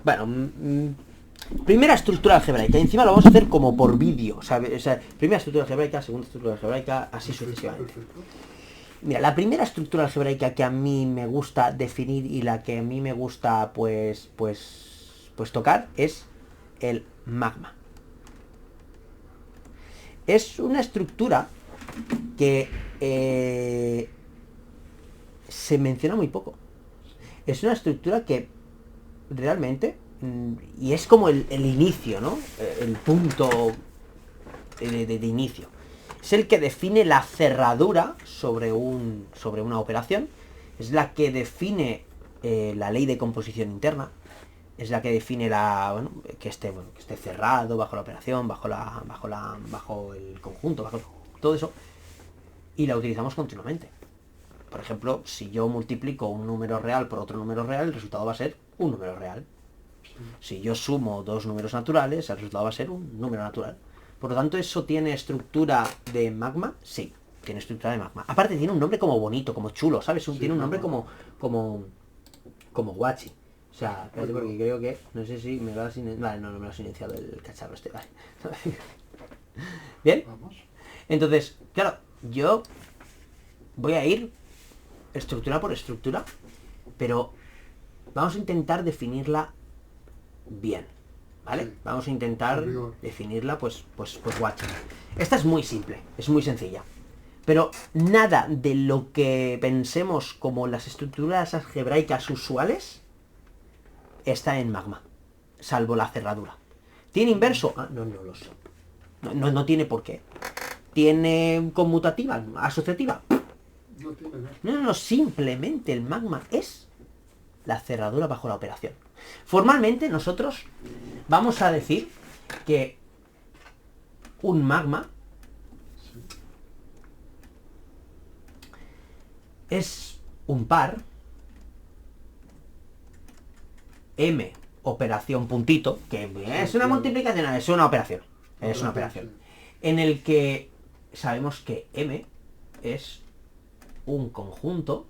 Bueno, primera estructura algebraica. Y encima lo vamos a hacer como por vídeo, ¿sabes? O sea, primera estructura algebraica, segunda estructura algebraica, así sucesivamente. Perfecto. Mira, la primera estructura algebraica que a mí me gusta definir y la que a mí me gusta, pues tocar es el magma. Es una estructura que se menciona muy poco. Es una estructura que realmente, y es como el inicio, ¿no? El punto de inicio. Es el que define la cerradura sobre una operación. Es la que define la ley de composición interna. Es la que define que esté cerrado bajo la operación, bajo el conjunto, bajo todo eso. Y la utilizamos continuamente. Por ejemplo, si yo multiplico un número real por otro número real, el resultado va a ser un número real. Si yo sumo dos números naturales, el resultado va a ser un número natural. Por lo tanto, ¿eso tiene estructura de magma? Sí, tiene estructura de magma. Aparte tiene un nombre como bonito, como chulo, ¿sabes? Sí, Tiene un nombre claro. como guachi. O sea, espérate porque creo que, no sé si me lo ha silenciado. Vale, no me lo ha silenciado el cacharro este, vale. ¿Bien? Vamos. Entonces, claro, yo voy a ir estructura por estructura, pero vamos a intentar definirla bien, ¿vale? Sí. Vamos a intentar Con rigor. definirla, pues guachi. Esta es muy simple, es muy sencilla. Pero nada de lo que pensemos como las estructuras algebraicas usuales está en magma, salvo la cerradura. ¿Tiene inverso? Ah, no lo sé. No tiene por qué. ¿Tiene conmutativa? ¿Asociativa? No tiene, ¿no? No, simplemente el magma es la cerradura bajo la operación. Formalmente nosotros vamos a decir que un magma Sí. es un par M operación puntito, que es una multiplicación, es una operación. Es una operación. En el que sabemos que M es un conjunto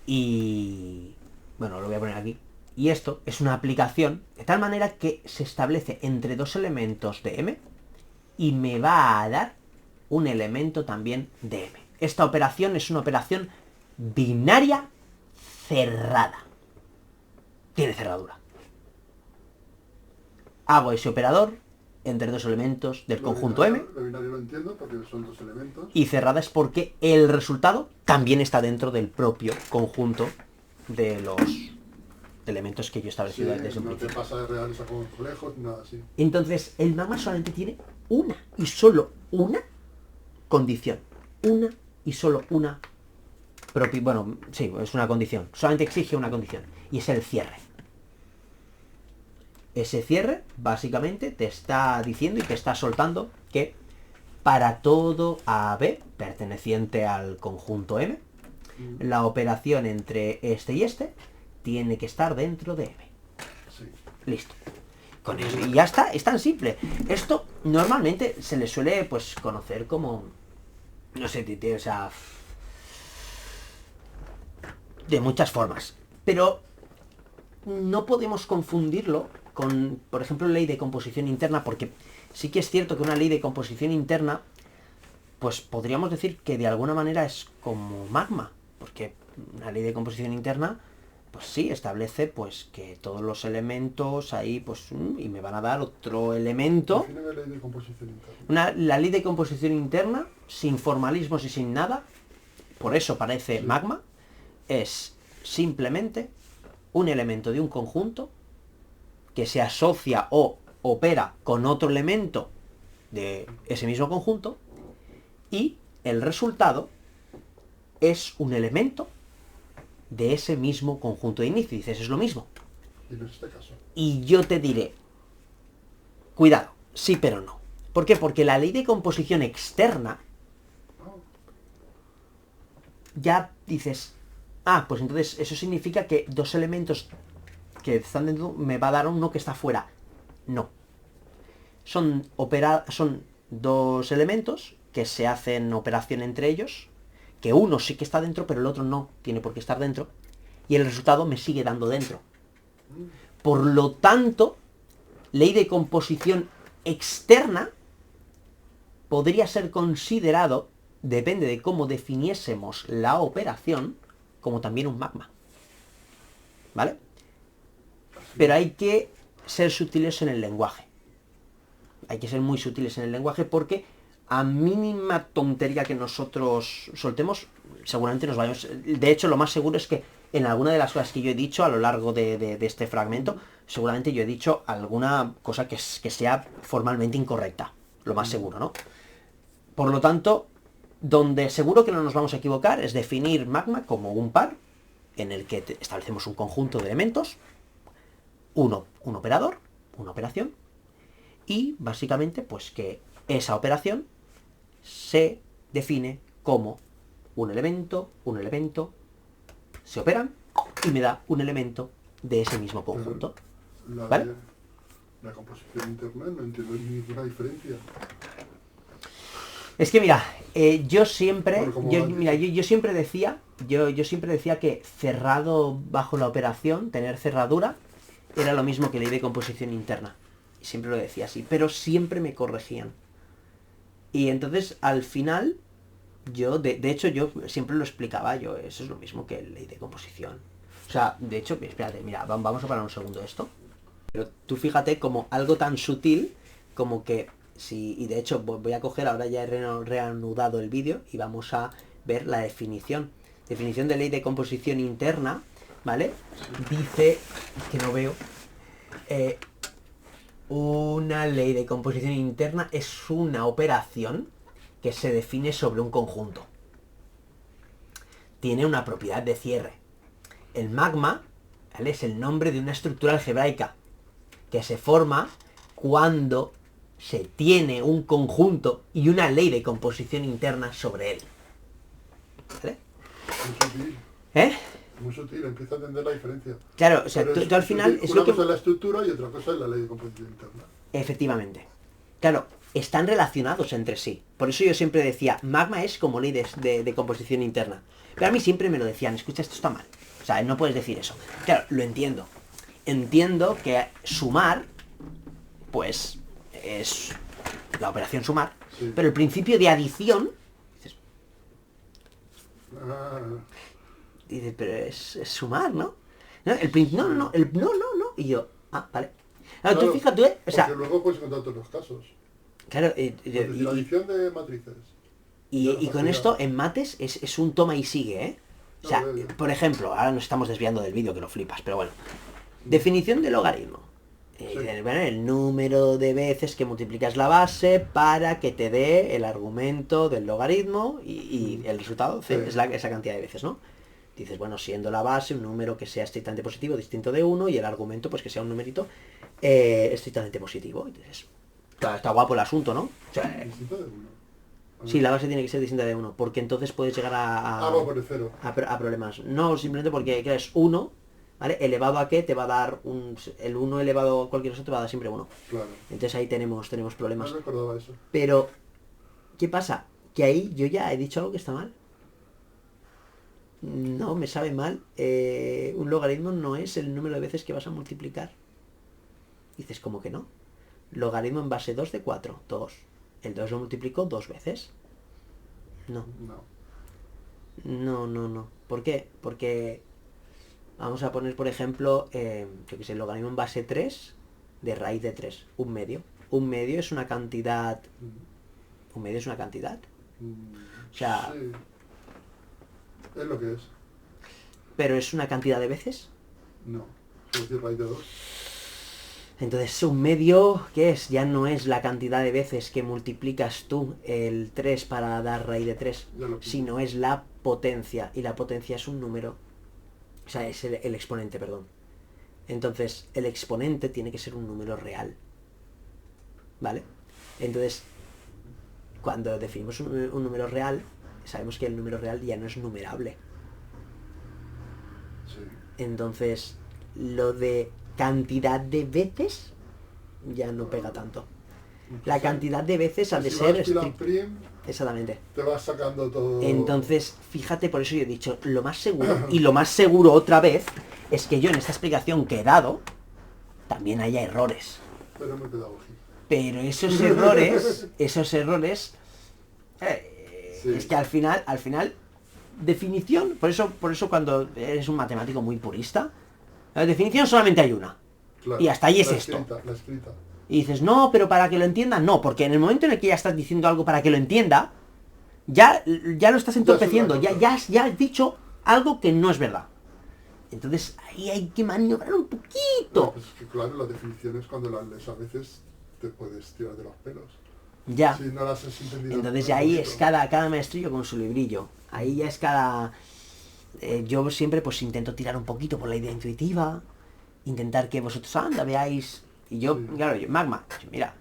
y... bueno, lo voy a poner aquí. Y esto es una aplicación de tal manera que se establece entre dos elementos de M y me va a dar un elemento también de M. Esta operación es una operación binaria cerrada. Tiene cerradura. Hago ese operador entre dos elementos del conjunto M. Lo binario lo entiendo porque son dos elementos. Y cerrada es porque el resultado también está dentro del propio conjunto de los elementos que yo he establecido Sí, desde un no te principio. pasa de reales a complejos, nada así. Entonces, el magma solamente tiene una y solo una condición. Una y solo una bueno, sí, es una condición. Solamente exige una condición. Y es el cierre. Ese cierre, básicamente, te está diciendo y te está soltando que para todo AB perteneciente al conjunto M, la operación entre este y este tiene que estar dentro de M. Sí. Listo. Con eso. Y ya está, es tan simple. Esto normalmente se le suele pues conocer como... no sé, o sea... de muchas formas. Pero no podemos confundirlo con, por ejemplo, ley de composición interna, porque sí que es cierto que una ley de composición interna, pues podríamos decir que de alguna manera es como magma, porque una ley de composición interna, pues sí, establece pues que todos los elementos ahí, pues, y me van a dar otro elemento. Define la ley de composición interna. La ley de composición interna, sin formalismos y sin nada, por eso parece magma, es simplemente un elemento de un conjunto que se asocia o opera con otro elemento de ese mismo conjunto y el resultado es un elemento de ese mismo conjunto de inicio. Y dices, es lo mismo. Y no es este caso. Y yo te diré, cuidado, sí pero no. ¿Por qué? Porque la ley de composición externa ya dices, pues entonces eso significa que dos elementos que están dentro me va a dar uno que está fuera. No. Son dos elementos que se hacen operación entre ellos, que uno sí que está dentro, pero el otro no tiene por qué estar dentro, y el resultado me sigue dando dentro. Por lo tanto, ley de composición externa podría ser considerado, depende de cómo definiésemos la operación, como también un magma. ¿Vale? Pero hay que ser sutiles en el lenguaje. Hay que ser muy sutiles en el lenguaje porque a mínima tontería que nosotros soltemos, seguramente nos vayamos... De hecho, lo más seguro es que en alguna de las cosas que yo he dicho a lo largo de este fragmento, seguramente yo he dicho alguna cosa que sea formalmente incorrecta. Lo más seguro, ¿no? Por lo tanto, donde seguro que no nos vamos a equivocar es definir magma como un par en el que establecemos un conjunto de elementos, un operador, una operación, y básicamente pues que esa operación se define como un elemento, se operan y me da un elemento de ese mismo conjunto. ¿Vale? La composición interna no entiendo ninguna diferencia. Es que mira, yo siempre decía que cerrado bajo la operación, tener cerradura, era lo mismo que ley de composición interna. Y siempre lo decía así, pero siempre me corregían. Y entonces, al final, yo, de hecho, yo siempre lo explicaba, eso es lo mismo que ley de composición. O sea, de hecho, espérate, mira, vamos a parar un segundo esto. Pero tú fíjate como algo tan sutil como que... Sí, y de hecho voy a coger, ahora ya he reanudado el vídeo y vamos a ver la definición. Definición de ley de composición interna, ¿vale? Dice, que no veo, una ley de composición interna es una operación que se define sobre un conjunto. Tiene una propiedad de cierre. El magma, ¿vale?, es el nombre de una estructura algebraica que se forma cuando se tiene un conjunto y una ley de composición interna sobre él. ¿Vale? Muy sutil. Muy sutil, empieza a entender la diferencia. Claro, o sea, tú al final... Es una cosa es la estructura y otra cosa es la ley de composición interna. Efectivamente. Claro, están relacionados entre sí. Por eso yo siempre decía, magma es como ley de composición interna. Pero a mí siempre me lo decían, escucha, esto está mal. O sea, no puedes decir eso. Claro, lo entiendo. Entiendo que sumar, pues... es la operación sumar, sí. Pero el principio de adición, dices, dices, pero es sumar, ¿no? No, no, y yo, vale. Claro, tú fíjate, o sea... Porque luego puedes encontrar todos los casos. Claro, la adición de matrices. Y con esto, en mates, es un toma y sigue, ¿eh? O sea, por ejemplo, ahora nos estamos desviando del vídeo que lo flipas, pero bueno. Definición de logaritmo. El número de veces que multiplicas la base para que te dé el argumento del logaritmo y el resultado es esa cantidad de veces, ¿no? Dices, bueno, siendo la base un número que sea estrictamente positivo, distinto de 1, y el argumento pues que sea un numerito estrictamente positivo. Y dices, claro, está guapo el asunto, ¿no? O sea, distinto de 1. Sí, la base tiene que ser distinta de 1, porque entonces puedes llegar a problemas. No, simplemente porque crees 1, ¿vale? Elevado a qué te va a dar el 1 elevado a cualquier cosa te va a dar siempre 1. Claro. Entonces ahí tenemos problemas. No recordaba eso. Pero, ¿qué pasa? Que ahí yo ya he dicho algo que está mal. No, me sabe mal. Un logaritmo no es el número de veces que vas a multiplicar. Dices, ¿cómo que no? Logaritmo en base 2 de 4, 2. El 2 lo multiplico 2 veces. No. No. ¿Por qué? Porque... Vamos a poner, por ejemplo, yo que sé, el logaritmo en base 3 de raíz de 3, un medio. Un medio es una cantidad... ¿Un medio es una cantidad? O sea... Sí. Es lo que es. ¿Pero es una cantidad de veces? No. Es decir, raíz de 2. Entonces, un medio, ¿qué es? Ya no es la cantidad de veces que multiplicas tú el 3 para dar raíz de 3, sino es la potencia. Y la potencia es un número. O sea, es el exponente, perdón. Entonces, el exponente tiene que ser un número real. ¿Vale? Entonces, cuando definimos un número real, sabemos que el número real ya no es numerable. Sí. Entonces, lo de cantidad de veces ya no pega tanto. La cantidad de veces ha de si ser vas pil and prim, exactamente. te vas sacando todo. Entonces, fíjate, por eso yo he dicho, lo más seguro, y lo más seguro otra vez, es que yo en esta explicación que he dado, también haya errores. Pero me pedagogía. Pero esos errores, Sí. es que al final, definición, por eso cuando eres un matemático muy purista, la definición solamente hay una. Claro, Y hasta ahí es la esto. escrita, la escrita. Y dices, no, pero para que lo entienda, no, porque en el momento en el que ya estás diciendo algo para que lo entienda, ya lo estás entorpeciendo, Ya es otra cosa. ya has dicho algo que no es verdad. Entonces ahí hay que maniobrar un poquito. Pues es que claro, las definiciones cuando las lees a veces te puedes tirar de los pelos. Ya. Si no las has entendido. Entonces un ya ahí poquito. es cada maestrillo con su librillo. Ahí ya es cada... yo siempre pues intento tirar un poquito por la idea intuitiva, intentar que vosotros veáis... Y yo, Sí. claro, Magma, mira,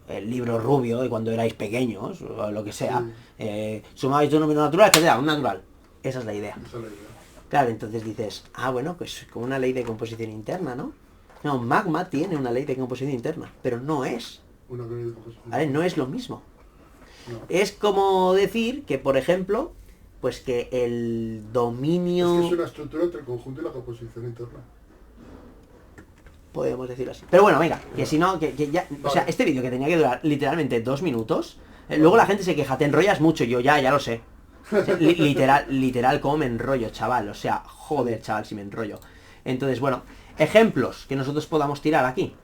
el libro rubio de cuando erais pequeños, o lo que sea, sumabais dos números naturales, que te da un natural. Esa es la idea. Esa es la idea. Claro, entonces dices, bueno, pues como una ley de composición interna, ¿no? No, Magma tiene una ley de composición interna, pero no es, Una ley de composición. ¿vale? No es lo mismo. No. Es como decir que, por ejemplo, pues que el dominio... Es que es una estructura entre el conjunto y la composición interna. Podemos decirlo así. Pero bueno, venga, que si no, que ya... O sea, Vale. este vídeo que tenía que durar literalmente 2 minutos, luego la gente se queja, te enrollas mucho, yo ya lo sé. O sea, literal, cómo me enrollo, chaval. O sea, joder, chaval, si me enrollo. Entonces, bueno, ejemplos que nosotros podamos tirar aquí.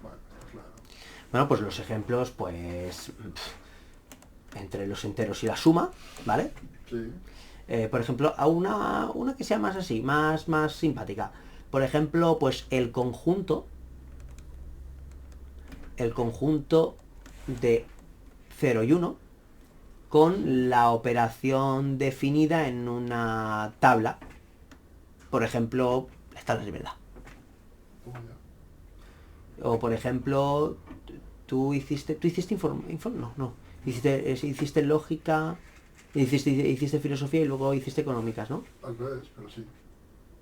Bueno, está claro. Bueno, pues los ejemplos, pues... entre los enteros y la suma, ¿vale? Sí. Por ejemplo, a una que sea más así, más simpática. Por ejemplo, pues el conjunto de 0 y 1 con la operación definida en una tabla. Por ejemplo, las tablas de verdad. Toma ya. O por ejemplo, tú hiciste no. Hiciste lógica, hiciste filosofía y luego hiciste económicas, ¿no? Al revés, pero sí.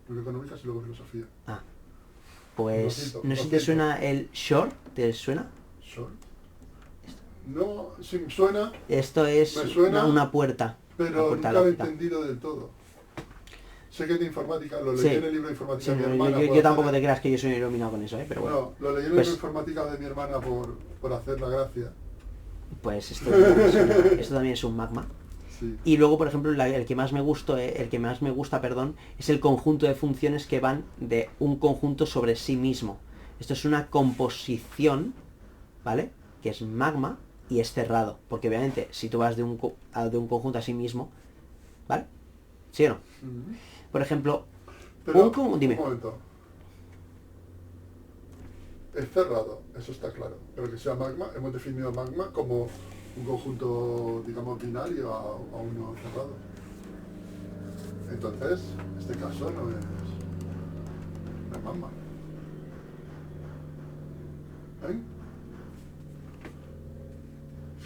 Primero económicas y luego filosofía. Pues Lo no sé si siento. te suena el short, ¿te suena? ¿Short? No, sí me suena, Esto es Me suena, una puerta. Una pero puerta nunca lo he lógica. entendido del todo. Sé que es de informática, lo leí Sí. en el libro de informática Sí, de mi no, hermana. yo por tampoco hacer- te creas que yo soy iluminado con eso, pero bueno. No, lo leí en el Pues- libro de informática de mi hermana por hacer la gracia. Pues esto también es un magma. Sí. Y luego, por ejemplo, el que más me gusta, es el conjunto de funciones que van de un conjunto sobre sí mismo. Esto es una composición, ¿vale? Que es magma y es cerrado. Porque obviamente, si tú vas de un conjunto a sí mismo, ¿vale? ¿Sí o no? Ujú. Por ejemplo, Pero, dime. un momento. Es cerrado, eso está claro. Pero que sea magma, hemos definido magma como un conjunto, digamos, binario a uno cerrado. Entonces, este caso no es magma. ¿Eh?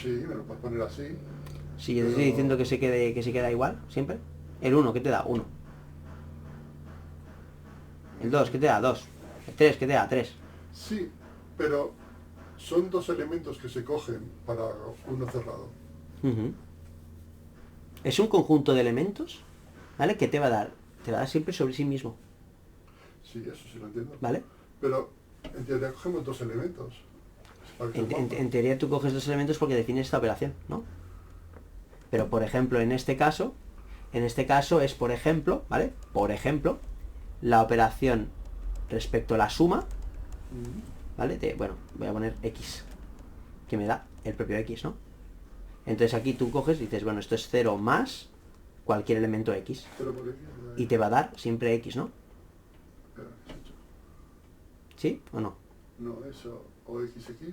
Sí, me lo puedes poner así. Si yo te estoy diciendo que se queda igual, siempre. El 1, ¿qué te da? 1. El 2, ¿qué te da? 2. El 3, ¿qué te da? 3. Sí, pero son dos elementos que se cogen para uno cerrado. Es un conjunto de elementos, ¿vale? Que te va a dar siempre sobre sí mismo, Sí, eso sí lo entiendo. ¿vale? Pero en teoría cogemos dos elementos. Para que En, sea en- magma. en teoría tú coges dos elementos porque defines esta operación, ¿no? Pero por ejemplo, en este caso es, por ejemplo, ¿vale? Por ejemplo, la operación respecto a la suma, Mm. ¿vale? Bueno, voy a poner X, que me da el propio X, ¿no? Entonces aquí tú coges y dices, bueno, esto es 0 más cualquier elemento X. Pero por X, Y te va a dar siempre X, ¿no? espera, ¿qué has hecho? ¿Sí o no? No, eso, o XX.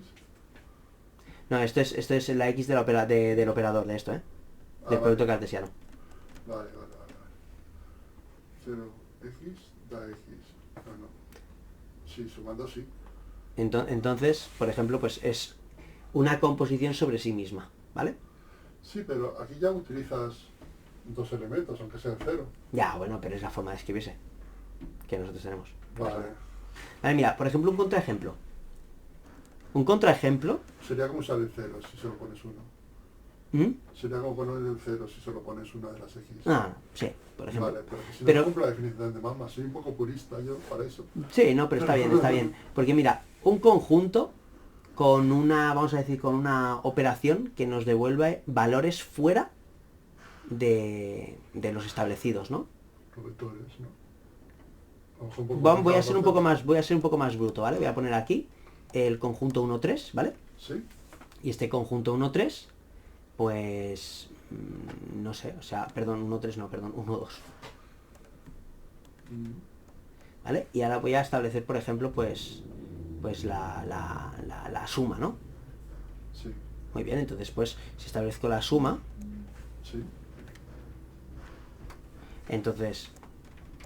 No, esto es la X del operador de esto, ¿eh? Del Ah, producto vale. cartesiano. Vale. 0x da X. No, no. Sí, sumando sí. Entonces, por ejemplo, pues es una composición sobre sí misma, ¿vale? Sí, pero aquí ya utilizas dos elementos, aunque sean cero. Ya, bueno, pero es la forma de escribirse que nosotros tenemos. Vale. Vale, mira, por ejemplo, un contraejemplo. Un contraejemplo. Sería como usar el cero si solo pones uno. ¿Mm? Sería como poner el cero si solo pones una de las X. Ah, sí, por ejemplo. Vale, pero que si no Pero- cumplo la definición de magma, soy un poco purista yo para eso. Sí, no, pero está bien, está bien. Porque mira, un conjunto con una, vamos a decir, con una operación que nos devuelve valores fuera de los establecidos, ¿no? Los vectores, ¿no? A lo mejor un poco Voy a complicado ser un para poco más, voy a ser un poco más bruto, ¿vale? Voy a poner aquí el conjunto 1, 3, ¿vale? ¿Sí? Y este conjunto 1, 3, pues no sé, o sea, perdón, 1, 3 no, perdón, 1, 2. Mm, ¿Vale? Y ahora voy a establecer, por ejemplo, pues la suma, ¿no? Sí, Muy bien, entonces pues si establezco la suma, sí, entonces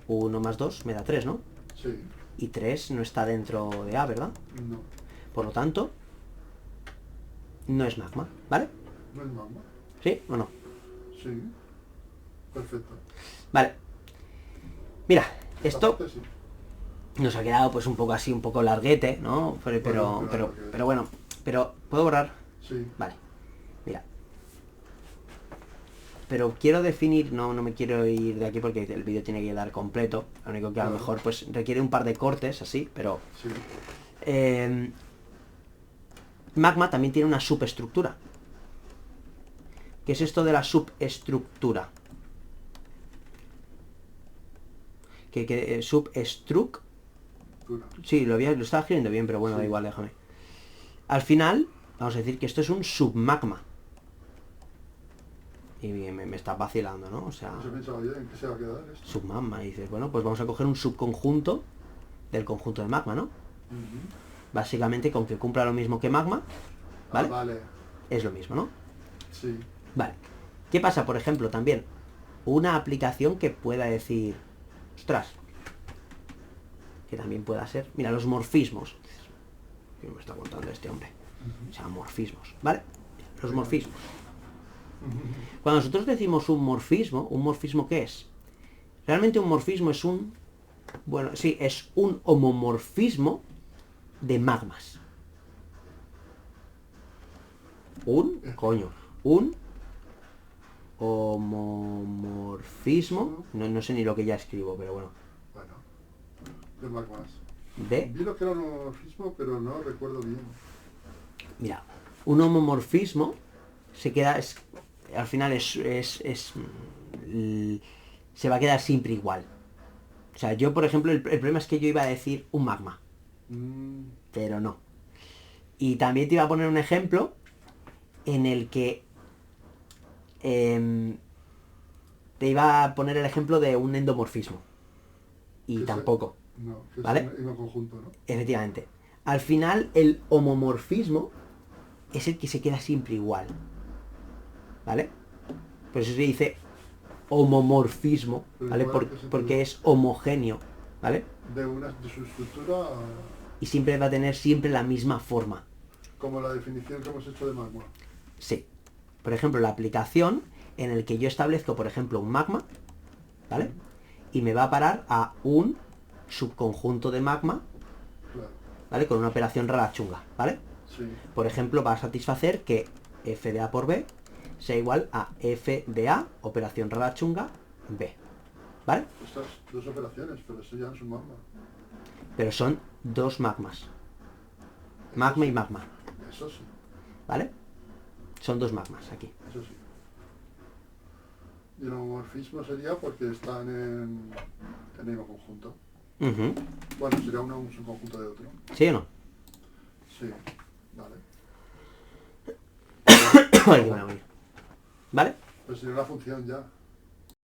1 más 2 me da 3, ¿no? sí, Y 3 no está dentro de A, ¿verdad? no. Por lo tanto, no es magma, ¿vale? ¿No es magma? ¿Sí o no? Sí. Perfecto. Vale. Mira, Esta esto parte sí. nos ha quedado pues un poco así, un poco larguete, ¿no? Pero bueno, pero ¿puedo borrar? Sí. Vale, mira. Pero quiero definir, no me quiero ir de aquí porque el vídeo tiene que quedar completo. Lo único que a lo Claro. mejor pues requiere un par de cortes así, pero... Sí. Magma también tiene una subestructura. ¿Qué es esto de la subestructura? Substruc... Dura. Sí, lo estaba escribiendo bien, pero bueno, Sí. da igual, déjame. Al final, vamos a decir que esto es un submagma. Y me está vacilando, ¿no? O sea, No se pensaba yo en qué se va a quedar esto. submagma. Y dices, bueno, pues vamos a coger un subconjunto del conjunto de magma, ¿no? Ujú. Básicamente con que cumpla lo mismo que magma, ¿vale? Ah, vale. Es lo mismo, ¿no? Sí. Vale. ¿Qué pasa, por ejemplo, también? Una aplicación que pueda decir, ostras, que también pueda ser, mira, los morfismos. ¿Qué me está contando este hombre? O sea, morfismos, ¿vale? Los morfismos. Cuando nosotros decimos ¿un morfismo qué es? Realmente un morfismo es un... Bueno, sí, es un homomorfismo de magmas. Un homomorfismo, no sé ni lo que ya escribo, pero bueno, Bueno. De magmas. de... Vi lo que era un homomorfismo, pero no recuerdo bien. Mira, un homomorfismo se queda... al final se va a quedar siempre igual. O sea, yo, por ejemplo, el problema es que yo iba a decir un magma, Mm, pero no. Y también te iba a poner un ejemplo en el que te iba a poner el ejemplo de un endomorfismo. Y que tampoco, no, que ¿vale? es un conjunto, ¿no? Efectivamente. Al final, el homomorfismo es el que se queda siempre igual. ¿Vale? Por eso se dice homomorfismo, Pero ¿vale? igual, ¿qué sentido? Porque es homogéneo, ¿vale? De su estructura Y siempre va a tener siempre la misma forma. como la definición que hemos hecho de magma. Sí. Por ejemplo, la aplicación en el que yo establezco, por ejemplo, un magma, ¿vale? Y me va a parar a un subconjunto de magma, Claro. ¿vale? Con una operación rara chunga, ¿vale? Sí. Por ejemplo, va a satisfacer que f de a por b sea igual a f de a, operación rara chunga, b, ¿vale? Estas dos operaciones, pero eso ya no es un magma. Pero son dos magmas. Magma y magma, Eso sí, ¿vale? Son dos magmas aquí. eso sí. Y el homomorfismo sería porque están en el mismo conjunto. Ujú. Bueno, sería uno un subconjunto de otro. ¿Sí o no? Sí, vale. Ay, que me voy a morir. ¿Vale? Pues sería una función ya.